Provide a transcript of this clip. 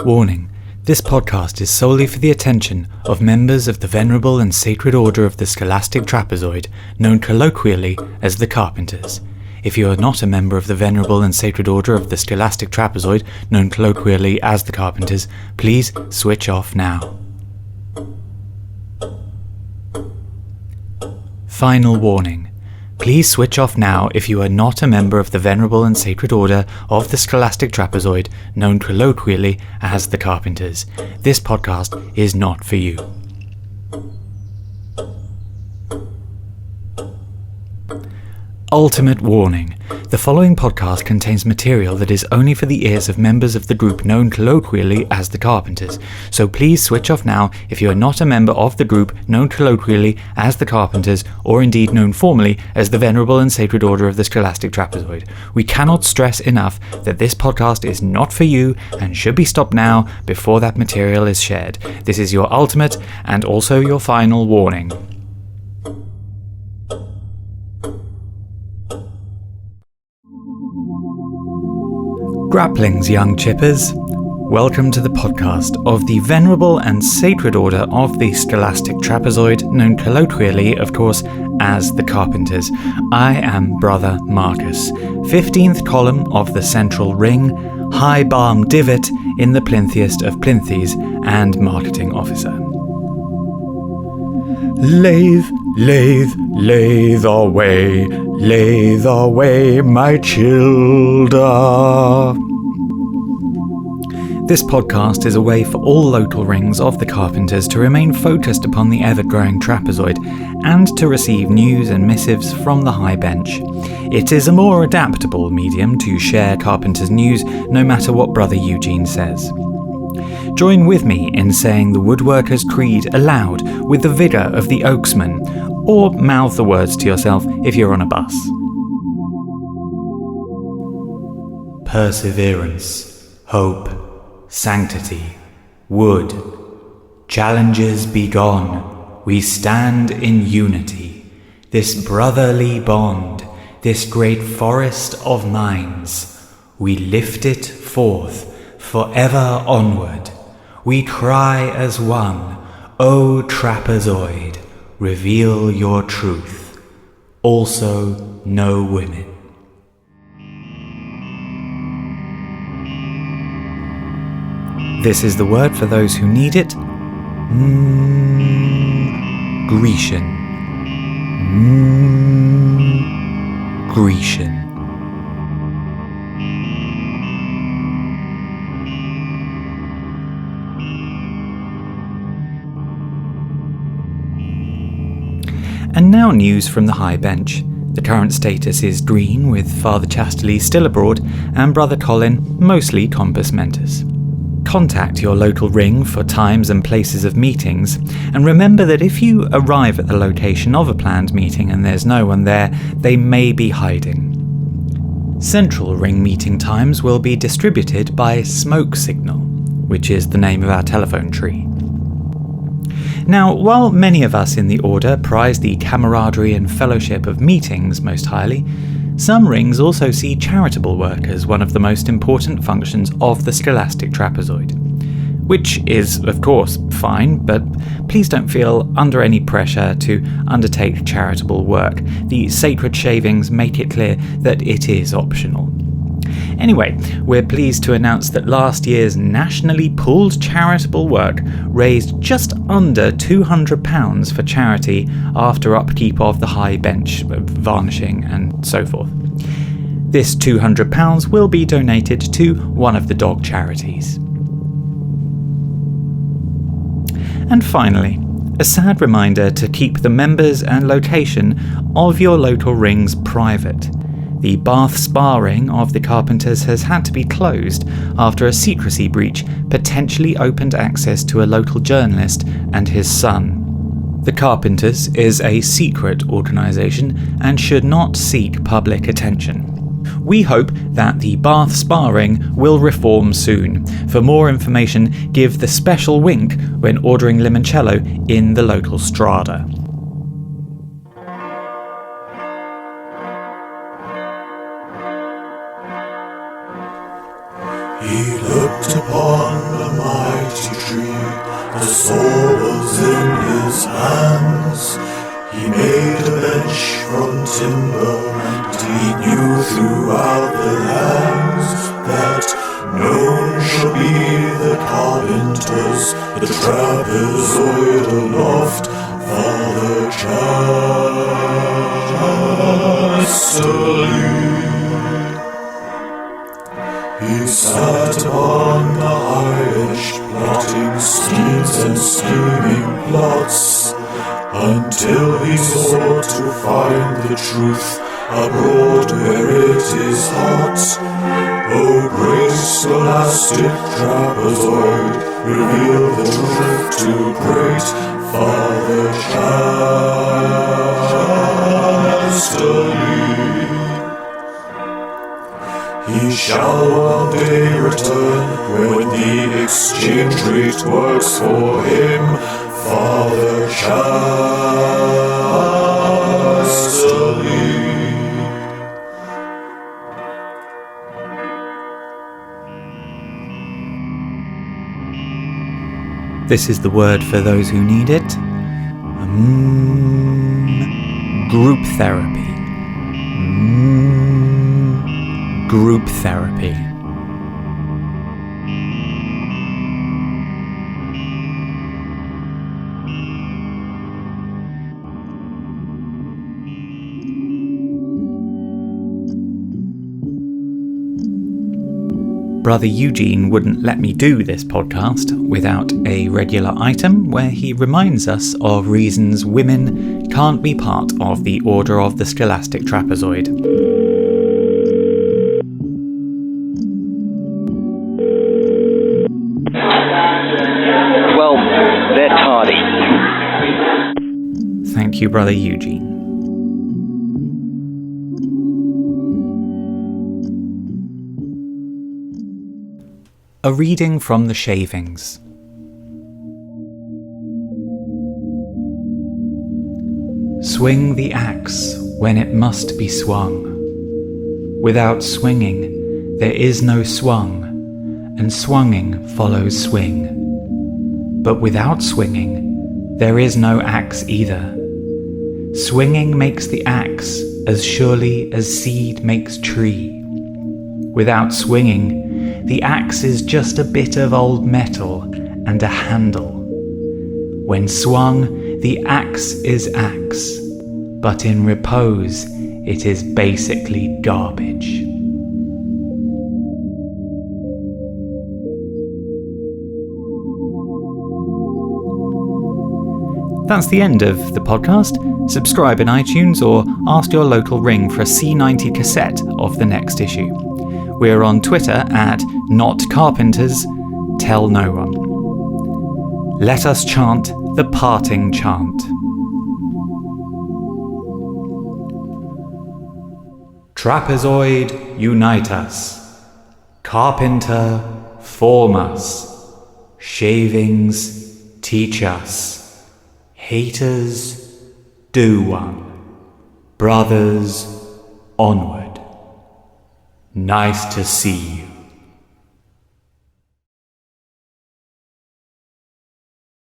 Warning: this podcast is solely for the attention of members of the Venerable and Sacred Order of the Scholastic Trapezoid, known colloquially as the Carpenters. If you are not a member of the Venerable and Sacred Order of the Scholastic Trapezoid, known colloquially as the Carpenters, please switch off now. Final warning. Please switch off now if you are not a member of the Venerable and Sacred Order of the Scholastic Trapezoid, known colloquially as the Carpenters. This podcast is not for you. Ultimate warning. The following podcast contains material that is only for the ears of members of the group known colloquially as the Carpenters, so please switch off now if you are not a member of the group known colloquially as the Carpenters, or indeed known formally as the Venerable and Sacred Order of the Scholastic Trapezoid. We cannot stress enough that this podcast is not for you and should be stopped now before that material is shared. This is your ultimate and also your final warning. Grapplings, young chippers. Welcome to the podcast of the Venerable and Sacred Order of the Scholastic Trapezoid, known colloquially, of course, as the Carpenters. I am Brother Marcus, 15th column of the Central Ring, High Barm Divot in the plinthiest of plinthies, and Marketing Officer. Lathe, lathe, lathe away, my childer. This podcast is a way for all local rings of the Carpenters to remain focused upon the ever-growing trapezoid and to receive news and missives from the high bench. It is a more adaptable medium to share Carpenters news no matter what Brother Eugene says. Join with me in saying the Woodworker's Creed aloud with the vigour of the Oaksman, or mouth the words to yourself if you're on a bus. Perseverance, hope, sanctity, wood, challenges be gone, we stand in unity, this brotherly bond, this great forest of minds, we lift it forth, forever onward, we cry as one, O Trapezoid, reveal your truth, also no women. This is the word for those who need it. Grecian. Grecian. And now news from the high bench. The current status is green, with Father Chasterley still abroad and Brother Colin mostly compos mentis. Contact your local ring for times and places of meetings, and remember that if you arrive at the location of a planned meeting and there's no one there, they may be hiding. Central ring meeting times will be distributed by Smoke Signal, which is the name of our telephone tree. Now, while many of us in the Order prize the camaraderie and fellowship of meetings most highly, some rings also see charitable work as one of the most important functions of the Scholastic Trapezoid. Which is, of course, fine, but please don't feel under any pressure to undertake charitable work. The sacred shavings make it clear that it is optional. Anyway, we're pleased to announce that last year's nationally pooled charitable work raised just under £200 for charity after upkeep of the high bench, varnishing and so forth. This £200 will be donated to one of the dog charities. And finally, a sad reminder to keep the members and location of your local rings private. The Bath Spa ring of the Carpenters has had to be closed after a secrecy breach potentially opened access to a local journalist and his son. The Carpenters is a secret organisation and should not seek public attention. We hope that the Bath Spa ring will reform soon. For more information, give the special wink when ordering limoncello in the local strada. He looked upon the mighty tree, the saw was in his hands. He made a bench from timber, and he knew throughout the lands that known shall be the carpenters, the trapezoid aloft, Father Chastely. He sat upon the high edge, plotting schemes and scheming plots, until he sought to find the truth abroad where it is hot. O great Scholastic Trapezoid, reveal the truth to great Father Chastely. He shall one day return, when the exchange rate works for him, Father Chastely. This is the word for those who need it. Group therapy. Group therapy. Brother Eugene wouldn't let me do this podcast without a regular item where he reminds us of reasons women can't be part of the Order of the Scholastic Trapezoid. Well, they're tardy. Thank you, Brother Eugene. A reading from the Shavings. Swing the axe when it must be swung. Without swinging, there is no swung, and swunging follows swing. But without swinging, there is no axe either. Swinging makes the axe as surely as seed makes tree. Without swinging, the axe is just a bit of old metal and a handle. When swung, the axe is axe, but in repose, it is basically garbage. That's the end of the podcast. Subscribe in iTunes or ask your local ring for a C90 cassette of the next issue. We're on Twitter at @NotCarpenters. Tell no one. Let us chant the parting chant. Trapezoid, unite us. Carpenter, form us. Shavings, teach us. Haters, do one. Brothers, onward. Nice to see you.